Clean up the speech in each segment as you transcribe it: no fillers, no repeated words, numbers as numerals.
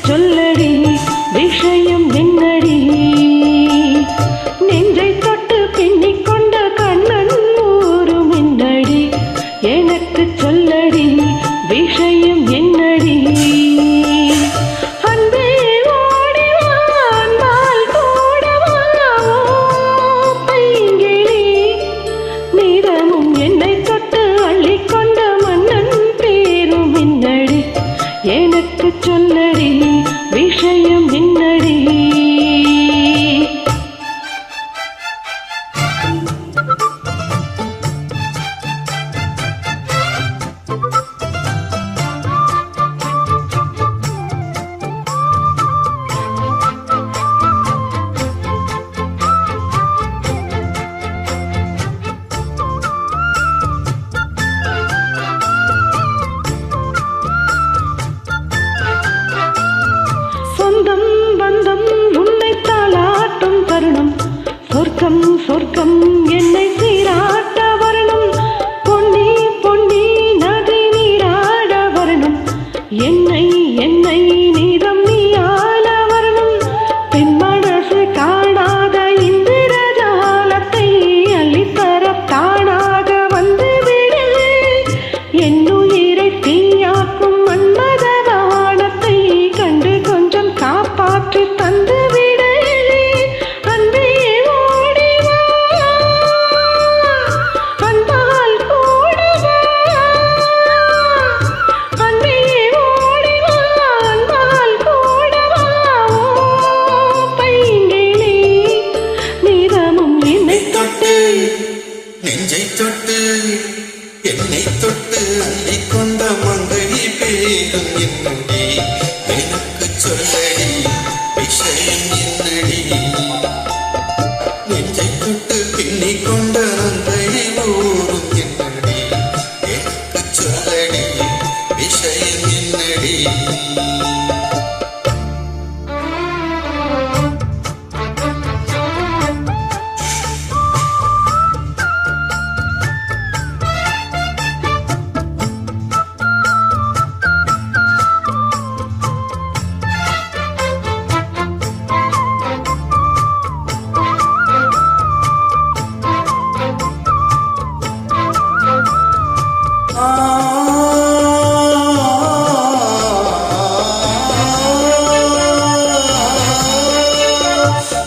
சொல்லடி விஷயம் என்னடி நெஞ்சை தொட்டு பின்னிக் கொண்ட கண்ணன் ஊரும் என்னடி எனக்கு சொல்லடி விஷயம் என்னடி அன்பே ஓடிவா அன்பால் கூடவா பைங்கிளி நிறமும் என்னை தொட்டு அள்ளிக்கொண்ட மன்னன் பேரும் என்னடி எனக்கு சொல்லடி விஷயம் என்னடி சொந்தம் பந்தம் உன்னை தாளாட்டும் தருணம் சொர்க்கம் சொர்க்கம் என்னை சீராட்ட வரணும் பொன்னி பொன்னி நதி நீராட வரணும் என்னை என்னை நீதம் நீயால வரணும் பெண்மனசு காணாத இந்திரஜாலத்தை அள்ளித்தர தானாக வந்துவிடு என்னுயிரை தீயாக்கும் மன்மத வானத்தை கண்டு கொஞ்சம் காப்பாற்றி தந்துவிடு அன்பே ஓடிவா அன்பால் கூடவா அன்பே ஓடிவா அன்பால் கூடவா பைங்கிளி நிறமும் என்னை தொட்டு நெஞ்சை தொட்டு என்னை தொட்டு அள்ளிக்கொண்ட மங்கை பேரும் என்னடி எனக்கு சொல்லடி விஷயம் என்னடி நெஞ்சை தொட்டு பின்னிக் கொண்ட நங்கை ஊரும் என்னடி எனக்கு சொல்லடி விஷயம் என்னடி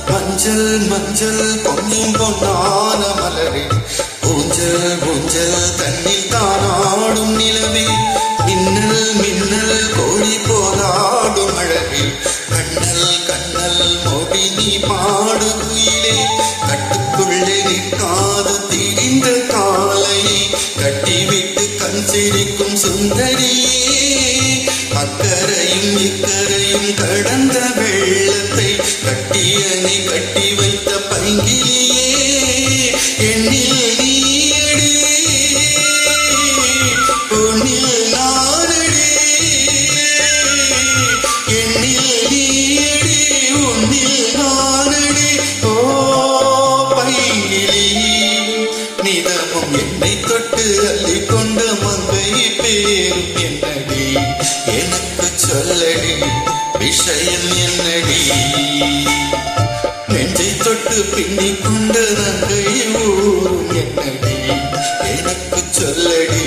மஞ்சள் மஞ்சள் பொன்னும் பொன்னான மலரே ஊஞ்சல் ஊஞ்சல் தண்ணில் தானாடும் நிலவே மின்னல் மின்னல் கோழி போராடும் அழகே கண்ணல் கண்ணல் மொழி நீ பாடு குயிலே கட்டுக்குள்ளே நிற்காது திரிந்த காலையை கட்டிவிட்டு கண் சிரிக்கும் சுந்தரியே அக்கரையும் இக்கரையும் கடந்த வெள்ளத்தை கட்டியனை கட்டி வைத்த பைங்கிலியே எண்ணில் நீயடி பொன்னில் நானடி எண்ணில் நீயடி உன்னில் நானடி ஓ பைங்கிலி நிதமும் என்னை தொட்டு அள்ளிக்கொண்ட மங்கை பேரும் என்னடி எனக்கு சொல்லடி விஷயம் என்னடி நெஞ்சை தொட்டு பின்னிக் கொண்ட நங்கை ஊரும் என்னடி எனக்கு சொல்லடி